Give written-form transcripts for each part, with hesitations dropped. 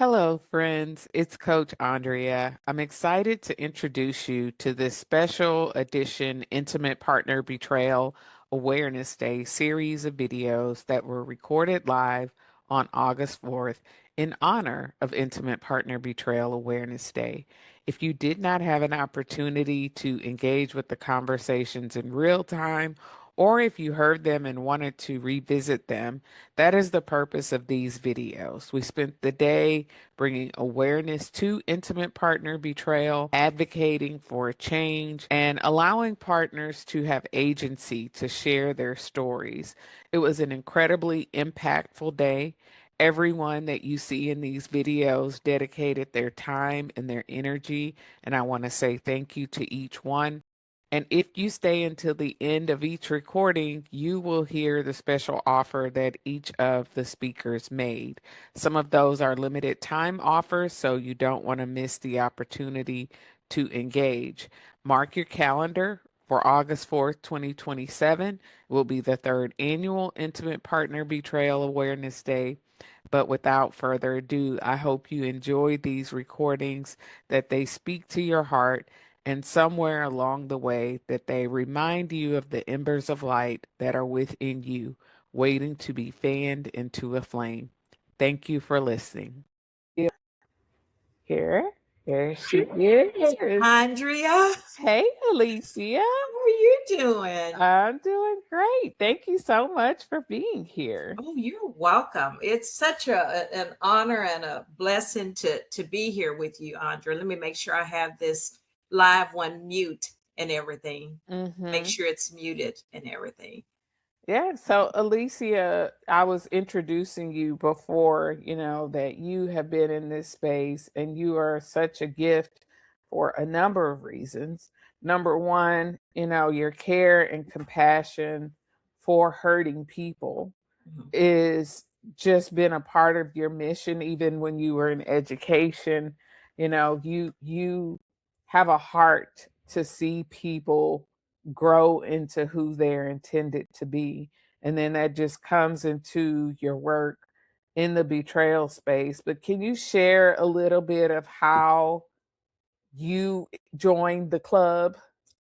Hello, friends. It's Coach Andrea. I'm excited to introduce you to this special edition Intimate Partner Betrayal Awareness Day series of videos that were recorded live on August 4th in honor of Intimate Partner Betrayal Awareness Day. If you did not have an opportunity to engage with the conversations in real time, or if you heard them and wanted to revisit them, that is the purpose of these videos. We spent the day bringing awareness to intimate partner betrayal, advocating for a change, and allowing partners to have agency to share their stories. It was an incredibly impactful day. Everyone that you see in these videos dedicated their time and their energy, and I want to say thank you to each one. And if you stay until the end of each recording, you will hear the special offer that each of the speakers made. Some of those are limited time offers, so you don't want to miss the opportunity to engage. Mark your calendar for August 4th, 2027. It will be the third annual Intimate Partner Betrayal Awareness Day. But without further ado, I hope you enjoyed these recordings, that they speak to your heart, and somewhere along the way that they remind you of the embers of light that are within you, waiting to be fanned into a flame. Thank you for listening. Here, here she is. Andrea, Hey, Alicia. how are you doing? I'm doing great. Thank you so much for being here. Oh, you're welcome. It's such an honor and a blessing to be here with you, Andrea. Let me make sure I have this live one mute and everything. Make Mm-hmm. sure it's muted and everything. Yeah, so Alicia, I was introducing you before, that you have been in this space and you are such a gift for a number of reasons. Number one, your care and compassion for hurting people Mhm. is just been a part of your mission even when you were in education. You have a heart to see people grow into who they're intended to be, and then that just comes into your work in the betrayal space. But can you share a little bit of how you joined the club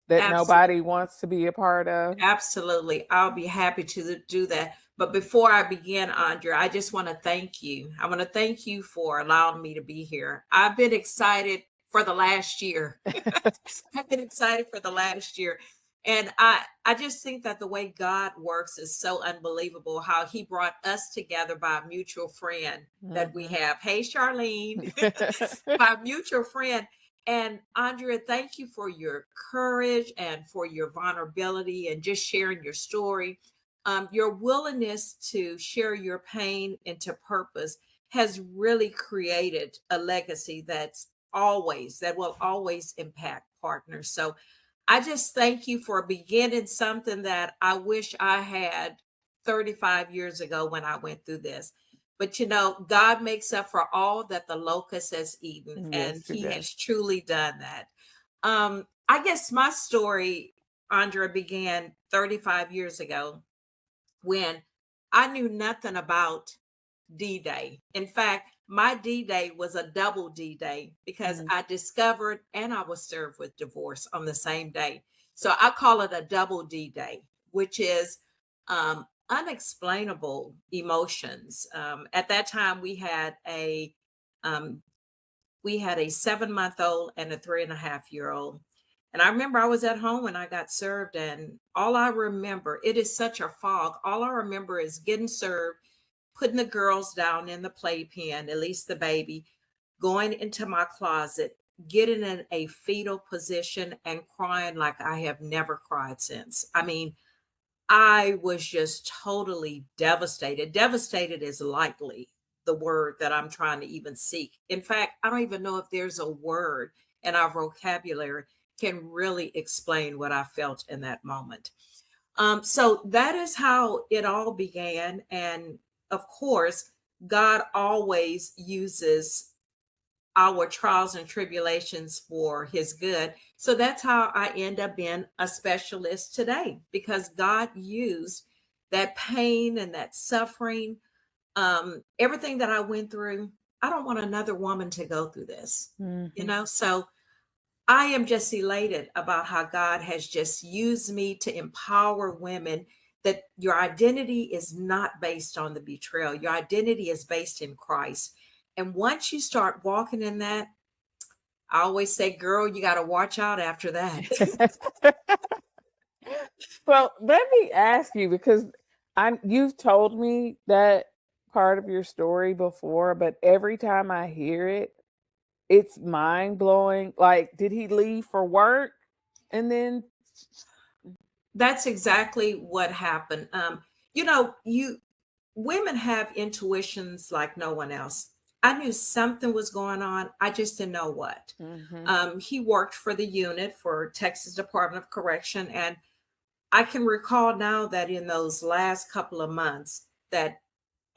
that Absolutely. nobody wants to be a part of? Absolutely. I'll be happy to do that. But before I begin, Andrea, I just want to thank you. I want to thank you for allowing me to be here. I've been excited for the last year. I've been excited for the last year. And I just think that the way God works is so unbelievable, how he brought us together by a mutual friend that we Mhm. have. Hey, Charlene, my mutual friend. And Andrea, thank you for your courage and for your vulnerability and just sharing your story. Your willingness to share your pain into purpose has really created a legacy that will always impact partners. So I just thank you for beginning something that I wish I had 35 years ago when I went through this. But God makes up for all that the locust has eaten, and Yes, it he does. has truly done that. I guess my story, Andrea, began 35 years ago when I knew nothing about D Day. In fact, my D Day was a double D Day because Mhm. I discovered and I was served with divorce on the same day. So I call it a double D Day, which is unexplainable emotions. At that time, um, we had a 7 month old and a 3.5 year old. And I remember I was at home when I got served, and all I remember, it is such a fog. All I remember is getting served, putting the girls down in the playpen, at least the baby, going into my closet, getting in a fetal position and crying like I have never cried since. I mean, I was just totally devastated. Devastated is likely the word that I'm trying to even seek. In fact, I don't even know if there's a word in our vocabulary can really explain what I felt in that moment. So that is how it all began. And of course, God always uses our trials and tribulations for his good. So that's how I end up being a specialist today, because God used that pain and that suffering, everything that I went through. I don't want another woman to go through this, you Mhm. know? So I am just elated about how God has just used me to empower women that your identity is not based on the betrayal. Your identity is based in Christ. And once you start walking in that, I always say, girl, you got to watch out after that. Well, let me ask you because you've told me that part of your story before, but every time I hear it, it's mind blowing. Like, did he leave for work and then? That's exactly what happened. You know, you women have intuitions like no one else. I knew something was going on. I just didn't know what. Mhm. He worked for the unit for Texas Department of Correction, and I can recall now that in those last couple of months that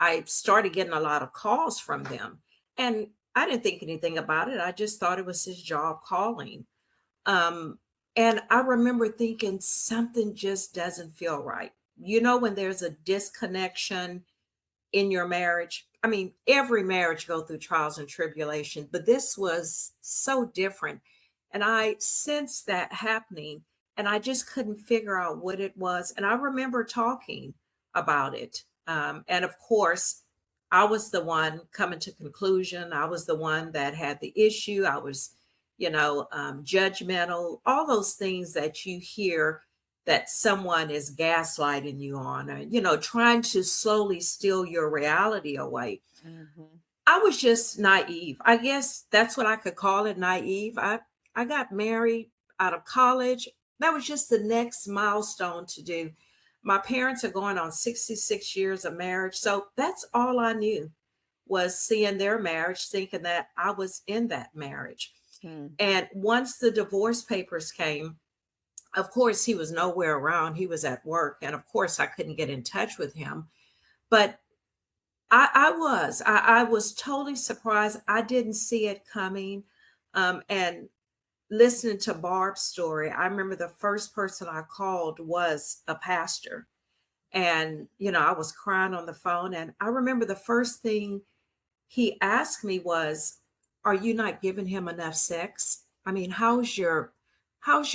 I started getting a lot of calls from them, and I didn't think anything about it. I just thought it was his job calling. Um, and I remember thinking something just doesn't feel right. You know, when there's a disconnection in your marriage. I mean, every marriage go through trials and tribulations, but this was so different. And I sensed that happening, and I just couldn't figure out what it was. And I remember talking about it. And of course, I was the one coming to conclusion. I was the one that had the issue. I was, judgmental, all those things that you hear that someone is gaslighting you on, or trying to slowly steal your reality away. Mhm. I was just naive. I guess that's what I could call it, naive. I got married out of college. That was just the next milestone to do. My parents are going on 66 years of marriage, so that's all I knew was seeing their marriage, thinking that I was in that marriage. Mhm. And once the divorce papers came, of course, he was nowhere around. He was at work. And of course, I couldn't get in touch with him. But I was totally surprised. I didn't see it coming. And listening to Barb's story, I remember the first person I called was a pastor. And, I was crying on the phone. And I remember the first thing he asked me was, "Are you not giving him enough sex? I mean, how's your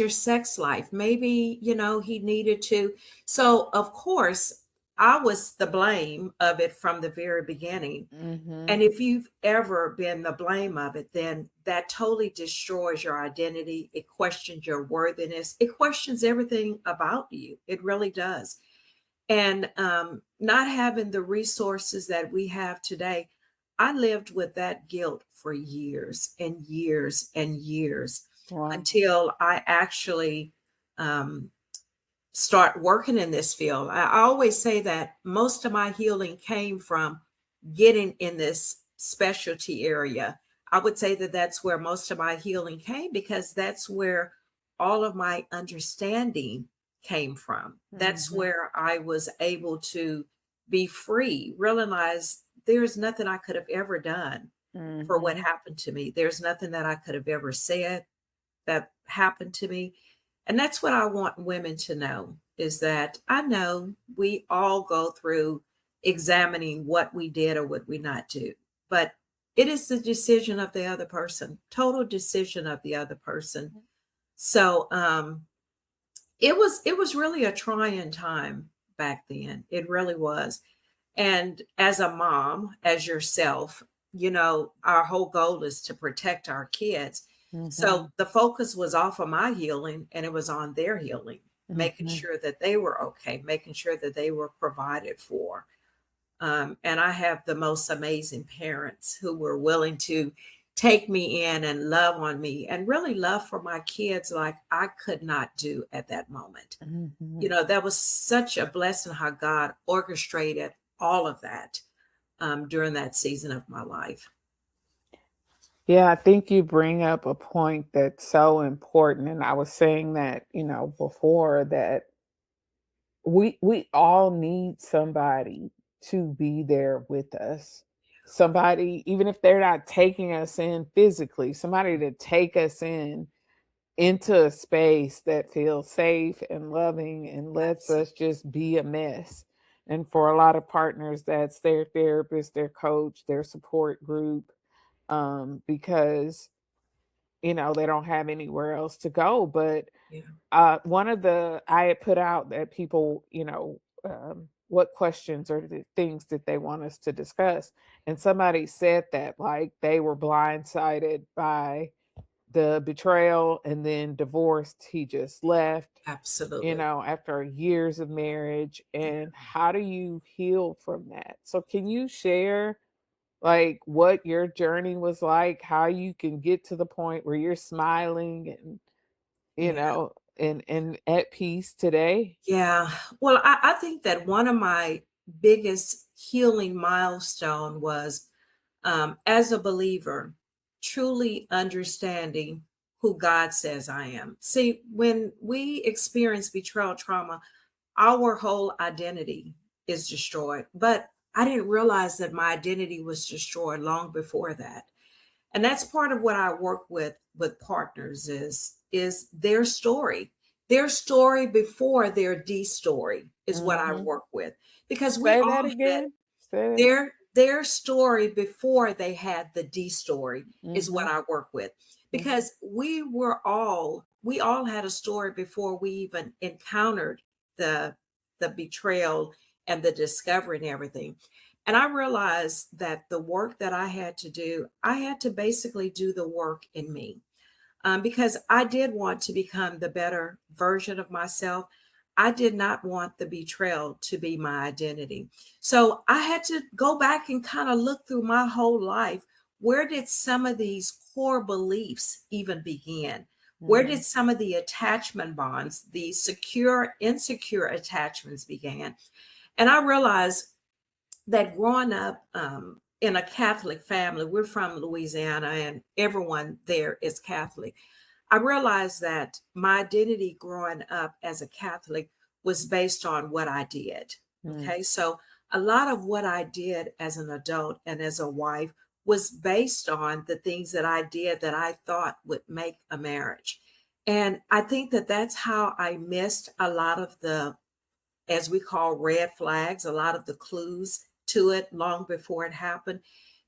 sex life? Maybe, he needed to." So, of course, I was the blame of it from the very beginning. Mhm. And if you've ever been the blame of it, then that totally destroys your identity. It questions your worthiness. It questions everything about you. It really does. And not having the resources that we have today, I lived with that guilt for years and years and years Wow. until I actually um, start working in this field. I always say that most of my healing came from getting in this specialty area. I would say that that's where most of my healing came because that's where all of my understanding came from. That's Mhm. where I was able to be free, realize there's nothing I could have ever done for what Mhm. happened to me. There's nothing that I could have ever said that happened to me. And that's what I want women to know is that I know we all go through examining what we did or what we not do, but it is the decision of the other person, total decision of the other person. So it was really a trying time back then. It really was. And as a mom, as yourself, our whole goal is to protect our kids. So Mhm. the focus was off of my healing and it was on their healing, making Mhm. sure that they were okay, making sure that they were provided for. And I have the most amazing parents who were willing to take me in and love on me and really love for my kids like I could not do at that moment. Mhm. That was such a blessing how God orchestrated all of that during that season of my life. Yeah, I think you bring up a point that's so important. And I was saying that, before that we all need somebody to be there with us. Somebody, even if they're not taking us in physically, somebody to take us in into a space that feels safe and loving and lets Absolutely. us just be a mess. And for a lot of partners, that's their therapist, their coach, their support group. because they don't have anywhere else to go. But Yeah. one of the I had put out that people, what questions or the things that they want us to discuss, and somebody said that like they were blindsided by the betrayal and then divorced. He just left, Absolutely. after years of marriage. Yeah. And how do you heal from that? So, can you share like what your journey was like, how you can get to the point where you're smiling and, Yeah. and at peace today? Yeah. Well, I think that one of my biggest healing milestone was, as a believer, truly understanding who God says I am. See, when we experience betrayal trauma, our whole identity is destroyed. But I didn't realize that my identity was destroyed long before that. And that's part of what I work with partners is their story before their D story is what I Mhm. work with, because we Say all that had again. Say that again. their story before they had the D story is what Mhm. I work with, Mhm. because we all had a story before we even encountered the the betrayal and the discovery and everything. And I realized that the work that I had to do, I had to basically do the work in me, because I did want to become the better version of myself. I did not want the betrayal to be my identity. So I had to go back and kind of look through my whole life. Where did some of these core beliefs even begin? Where did Mhm. some of the attachment bonds, the secure, insecure attachments began? And I realized that growing up, in a Catholic family, we're from Louisiana and everyone there is Catholic. I realized that my identity growing up as a Catholic was based on what I did. Mhm. Okay. So a lot of what I did as an adult and as a wife was based on the things that I did that I thought would make a marriage. And I think that that's how I missed a lot of the, as we call, red flags, a lot of the clues to it long before it happened,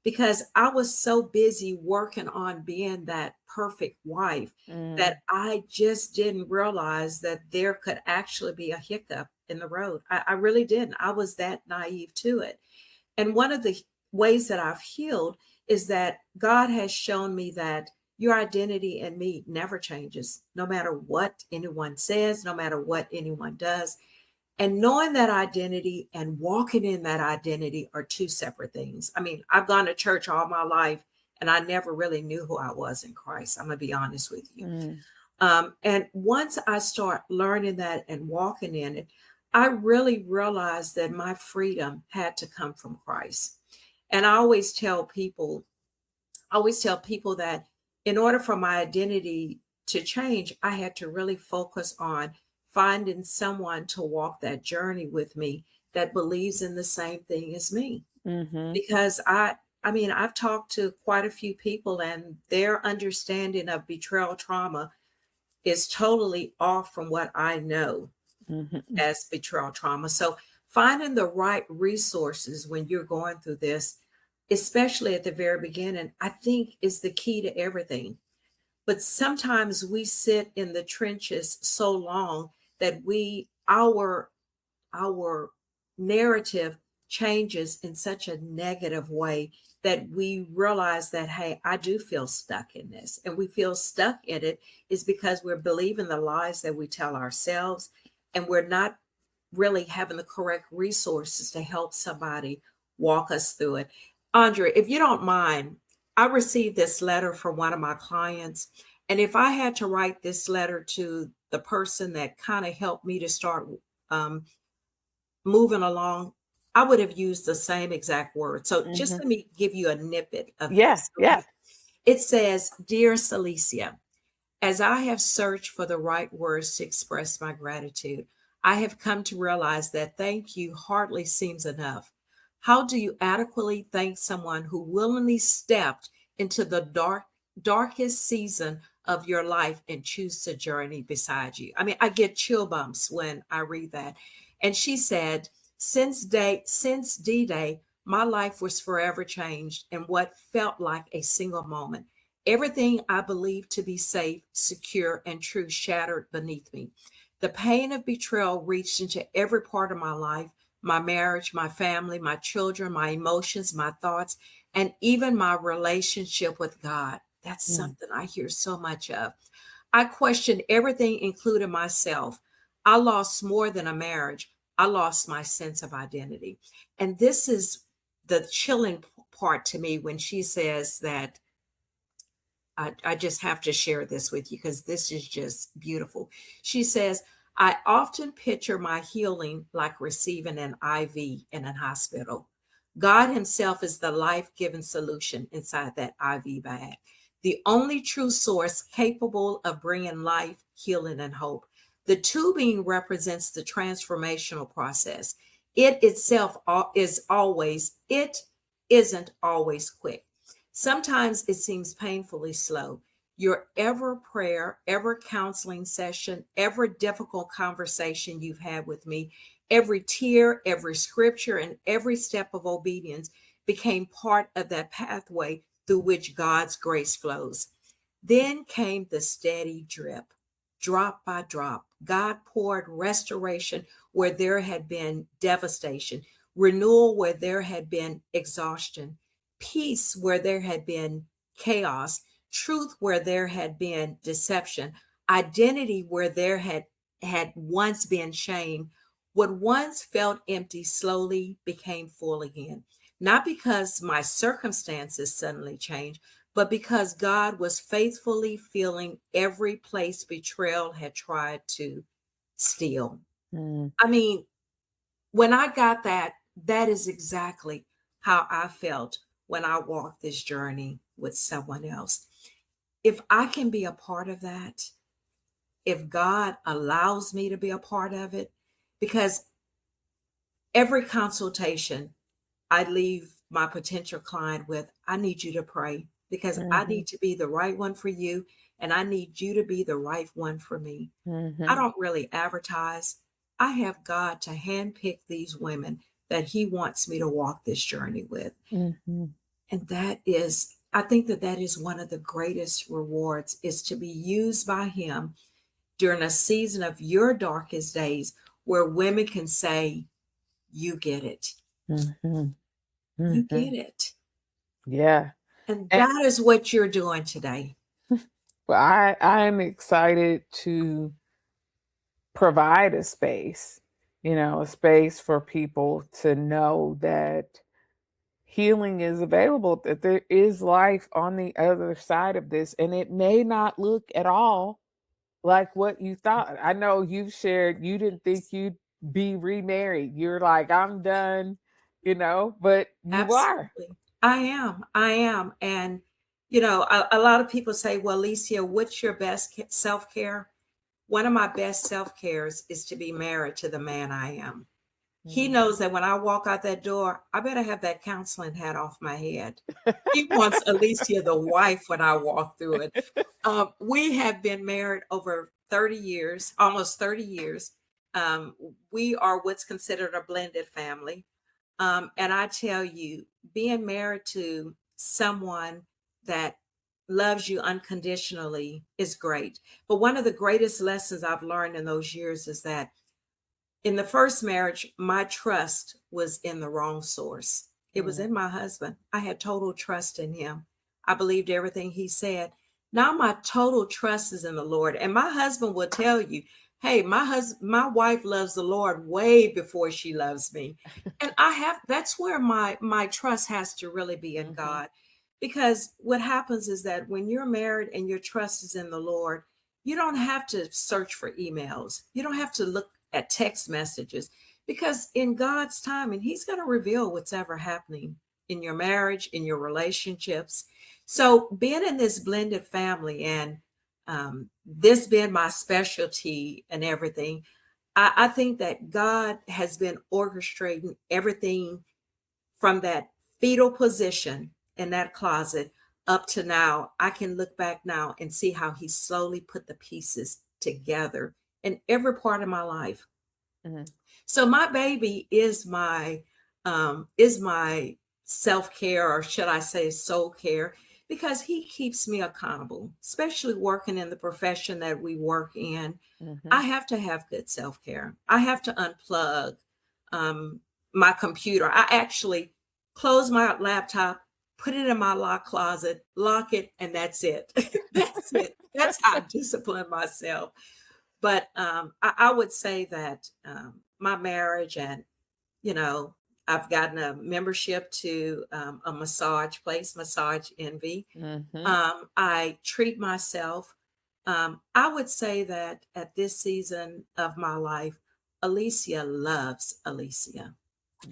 because I was so busy working on being that perfect wife that Mm. I just didn't realize that there could actually be a hiccup in the road. I really didn't. I was that naive to it. And one of the ways that I've healed is that God has shown me that your identity in me never changes, no matter what anyone says, no matter what anyone does. And knowing that identity and walking in that identity are two separate things. I mean, I've gone to church all my life and I never really knew who I was in Christ. I'm going to be honest with you. Mm. And once I start learning that and walking in it, I really realized that my freedom had to come from Christ. And I always tell people that in order for my identity to change, I had to really focus on finding someone to walk that journey with me that believes in the same thing as me. Mhm. Because I mean, I've talked to quite a few people and their understanding of betrayal trauma is totally off from what I know Mhm. as betrayal trauma. So finding the right resources when you're going through this, especially at the very beginning, I think is the key to everything. But sometimes we sit in the trenches so long that our narrative changes in such a negative way that we realize that, hey, I do feel stuck in this. And we feel stuck in it is because we're believing the lies that we tell ourselves, and we're not really having the correct resources to help somebody walk us through it. Andre, if you don't mind, I received this letter from one of my clients. And if I had to write this letter to the person that kind of helped me to start, um, moving along, I would have used the same exact word. So just Mhm. let me give you a snippet of Yeah, this. yeah. Okay. It says, Dear Celicia, as I have searched for the right words to express my gratitude, I have come to realize that thank you hardly seems enough. How do you adequately thank someone who willingly stepped into the darkest season of your life and choose to journey beside you? I mean, I get chill bumps when I read that. And she said, since D-Day, my life was forever changed in what felt like a single moment. Everything I believed to be safe, secure, and true shattered beneath me. The pain of betrayal reached into every part of my life, my marriage, my family, my children, my emotions, my thoughts, and even my relationship with God. That's Mm, something I hear so much of. I questioned everything, including myself. I lost more than a marriage. I lost my sense of identity. And this is the chilling part to me when she says that I just have to share this with you because this is just beautiful. She says, I often picture my healing like receiving an IV in a hospital. God Himself is the life giving solution inside that IV bag, the only true source capable of bringing life, healing, and hope. The tubing represents the transformational process. It itself it isn't always quick. Sometimes it seems painfully slow. Your ever prayer, ever counseling session, every difficult conversation you've had with me, every tear, every scripture, and every step of obedience became part of that pathway through which God's grace flows. Then came the steady drip, drop by drop. God poured restoration where there had been devastation, renewal where there had been exhaustion, peace where there had been chaos, truth where there had been deception, identity where there had once been shame. What once felt empty slowly became full again. Not because my circumstances suddenly changed, but because God was faithfully filling every place betrayal had tried to steal. mm, I mean, when I got that, that is exactly how I felt when I walked this journey with someone else. If I can be a part of that, if God allows me to be a part of it, because every consultation I leave my potential client with, I need you to pray because I mhm, need to be the right one for you and I need you to be the right one for me. I mhm, don't really advertise. I have God to handpick these women that He wants me to walk this journey with. mhm, And that is, I think that that is one of the greatest rewards is to be used by Him during a season of your darkest days where women can say, you get it. mhm, You get mhm. it. Yeah. And And that is what you're doing today. well, I am excited to provide a space, a space for people to know that healing is available, that there is life on the other side of this, and it may not look at all like what you thought. I know you've shared you didn't think you'd be remarried. You're like, I'm done, but you are. Absolutely. I am. I am. And, a lot of people say, well, Alicia, what's your best self care? One of my best self cares is to be married to the man I am. He Mhm. knows that when I walk out that door, I better have that counseling hat off my head. He wants Alicia, the wife, when I walk through it. We have been married over 30 years, almost 30 years. Um, we are what's considered a blended family. And I tell you, being married to someone that loves you unconditionally is great. But one of the greatest lessons I've learned in those years is that in the first marriage, my trust was in the wrong source. It was Mm, in my husband. I had total trust in him. I believed everything he said. Now my total trust is in the Lord. And my husband will tell you, hey, my wife loves the Lord way before she loves me. And that's where my trust has to really be in mhm, God. Because what happens is that when you're married and your trust is in the Lord, you don't have to search for emails. You don't have to look at text messages because in God's time, and He's going to reveal what's ever happening in your marriage, in your relationships. So, being in this blended family and this being my specialty and everything, I think that God has been orchestrating everything from that fetal position in that closet up to now. I can look back now and see how He slowly put the pieces together in every part of my life. mhm, So my baby is my is my self care, or should I say soul care, because he keeps me accountable, especially working in the profession that we work in. Mm-hmm. I have to have good self care. I have to unplug um, my computer. I actually close my laptop, put it in my lock closet, lock it, and that's it. That's it. That's how I discipline myself. But I would say that my marriage, and you know, I've gotten a membership to a massage place, Massage Envy. Mm-hmm. I treat myself. I would say that at this season of my life, Alicia loves Alicia.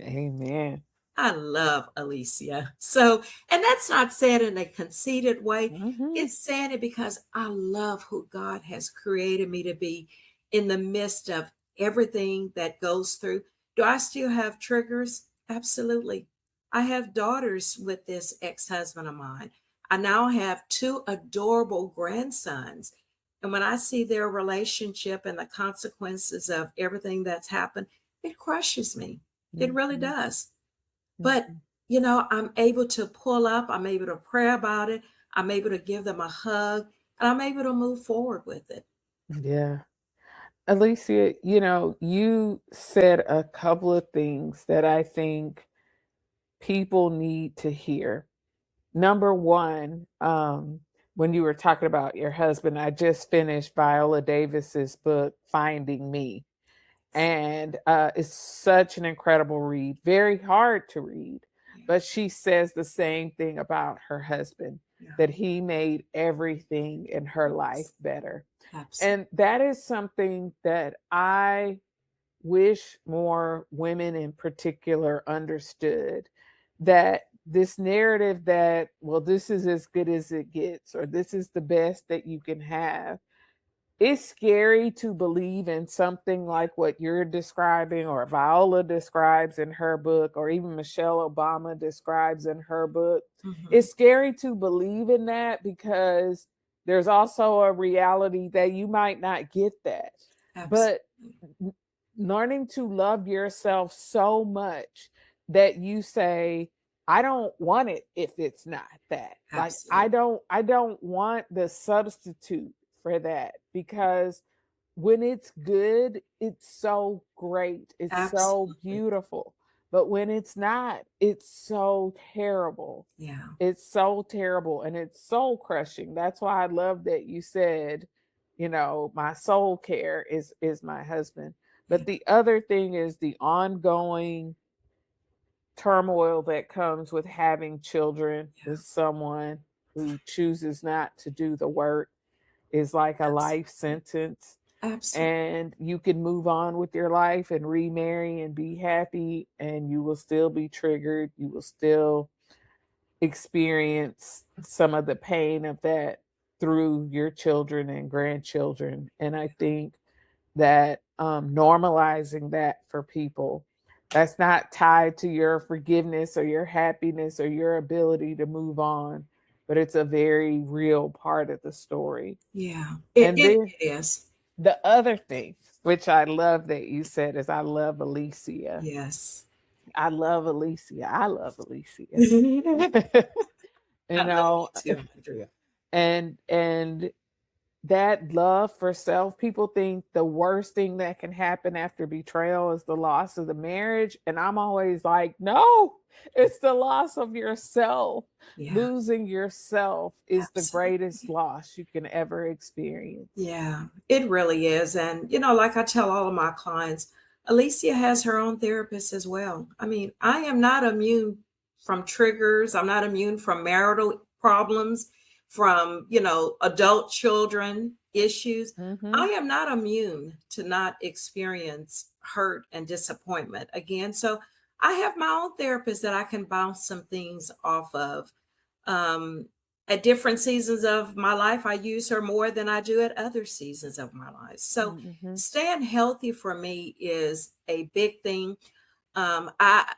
Amen. I love Alicia. So, and that's not said in a conceited way. Mm-hmm. It's saying it because I love who God has created me to be in the midst of everything that goes through. Do I still have triggers? Absolutely. I have daughters with this ex husband of mine. I now have two adorable grandsons. And when I see their relationship and the consequences of everything that's happened, it crushes me. It really Mm-hmm. does. But, Mm-hmm. I'm able to pull up, I'm able to pray about it, I'm able to give them a hug, and I'm able to move forward with it. Yeah. Alicia, you said a couple of things that I think people need to hear. Number one, when you were talking about your husband, I just finished Viola Davis's book, Finding Me. And it's such an incredible read, very hard to read. Yeah, But she says the same thing about her husband, yeah, that he made everything in her life yes, better. absolutely. And that is something that I wish more women in particular understood, that this narrative that, well, this is as good as it gets, or this is the best that you can have, it's scary to believe in something like what you're describing, or Viola describes in her book, or even Michelle Obama describes in her book. Hmm. It's scary to believe in that because there's also a reality that you might not get that. But Absolutely. learning to love yourself so much that you say, I don't want it if it's not that. Like, i Absolutely. don't i don't want the substitute for that, because when it's good, it's so great, it's so Absolutely. beautiful. But when it's not, it's so terrible. Yeah. It's so terrible and it's soul crushing. That's why I love that you said, my soul care is my husband. Yeah. But the other thing is the ongoing turmoil that comes with having children Yeah. with someone who chooses not to do the work is like a life Absolutely. sentence. Absolutely. And you can move on with your life and remarry and be happy, and you will still be triggered. You will still experience some of the pain of that through your children and grandchildren. And I think that normalizing that for people, that's not tied to your forgiveness or your happiness or your ability to move on, but it's a very real part of the story. Yeah. And then It is. the other thing, which I love that you said, is I love Alicia. Yes. I love Alicia. I love Alicia. I you love know, you too, Andrea. and that love for self, people think the worst thing that can happen after betrayal is the loss of the marriage, and I'm always like, no, it's the loss of yourself. Yeah. Losing yourself is the greatest Absolutely. loss you can ever experience. Yeah, it really is. And, like I tell all of my clients, Alicia has her own therapist as well. I mean, I am not immune from triggers. I'm not immune from marital problems, from, adult children issues. I Hmm. am not immune to not experience hurt and disappointment again. So I have my own therapist that I can bounce some things off of. Um, at different seasons of my life, I use her more than I do at other seasons of my life. So Hmm. staying healthy for me is a big thing. Um, I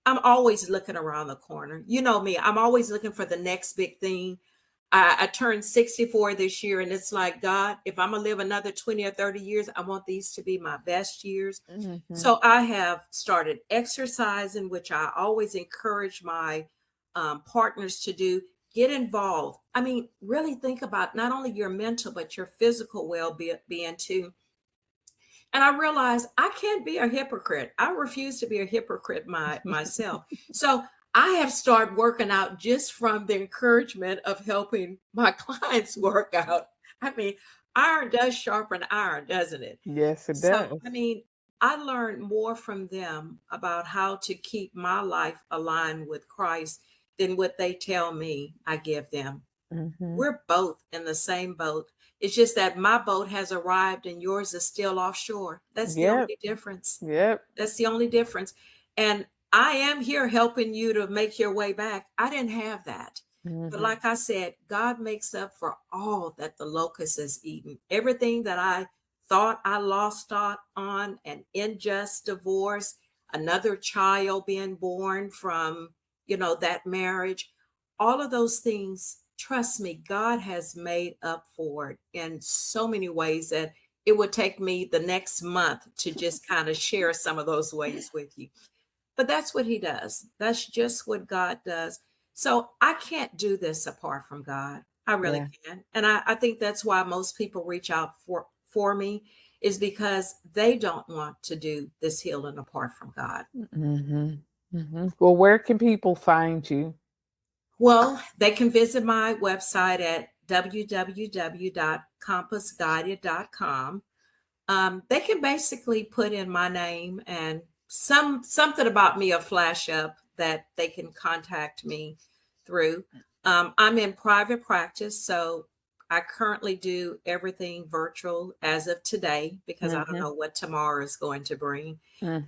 I'm always looking around the corner. You know me, I'm always looking for the next big thing. I turned 64 this year, and it's like, God, if I'm going to live another 20 or 30 years, I want these to be my best years. Hmm. So I have started exercising, which I always encourage my partners to do. Get involved. I mean, really think about not only your mental, but your physical well-being too. And I realized I can't be a hypocrite. I refuse to be a hypocrite myself. So I have started working out just from the encouragement of helping my clients work out. I mean, iron does sharpen iron, doesn't it? Yes, it So, does. I mean, I learned more from them about how to keep my life aligned with Christ than what they tell me I give them. Hmm. We're both in the same boat. It's just that my boat has arrived and yours is still offshore. That's the Yep. only difference. Yep. That's the only difference. And I am here helping you to make your way back. I didn't have that. But Hmm. like I said, God makes up for all that the locust has eaten. Everything that I thought I lost out on, an unjust divorce, another child being born from, that marriage, all of those things, trust me, God has made up for it in so many ways that it would take me the next month to just kind of share some of those ways with you. But that's what he does. That's just what God does. So I can't do this apart from God. I really Yeah. can't. And I think that's why most people reach out for me, is because they don't want to do this healing apart from God. Hmm. Hmm. Well, where can people find you? Well, they can visit my website at www.compassguided.com. They can basically put in my name, and something about me will flash up that they can contact me through. I'm in private practice, so I currently do everything virtual as of today because I don't Hmm. know what tomorrow is going to bring. Hmm.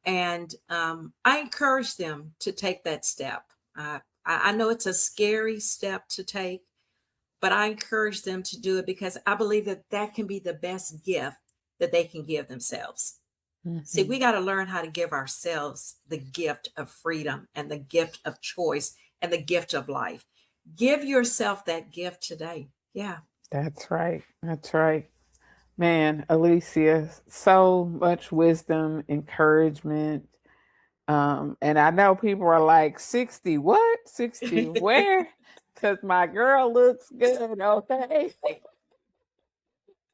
And I encourage them to take that step. I know it's a scary step to take, but I encourage them to do it because I believe that that can be the best gift that they can give themselves. See, Hmm. we got to learn how to give ourselves the gift of freedom and the gift of choice and the gift of life. Give yourself that gift today. Yeah. That's right. That's right. Man, Alicia, so much wisdom, encouragement. And I know people are like, 60, what? 60 where? Because my girl looks good, okay?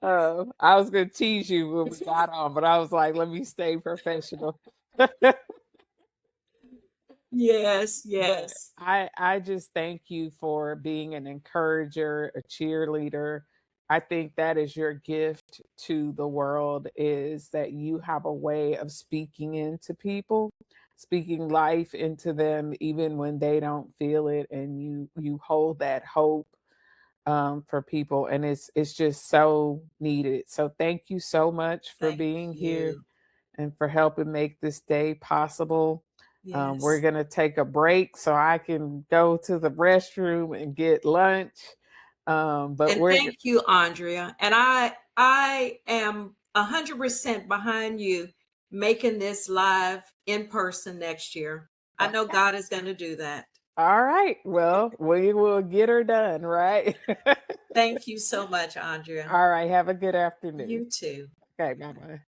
I was gonna tease you when we got on, but I was like, let me stay professional. Yes, But yes. I just thank you for being an encourager, a cheerleader. I think that is your gift to the world, is that you have a way of speaking into people, speaking life into them even when they don't feel it, and you hold that hope for people, and it's just so needed. So thank you so much for Thank being here you. and for helping make this day possible. We're Yes. going to take a break so I can go to the restroom and get lunch. But And we're thank you, Andrea. And I am 100% behind you making this live in person next year. I know okay. God is going to do that. All right. Well, we will get her done, right? Thank you so much, Andrea. All right. Have a good afternoon. You too. Okay. Bye bye.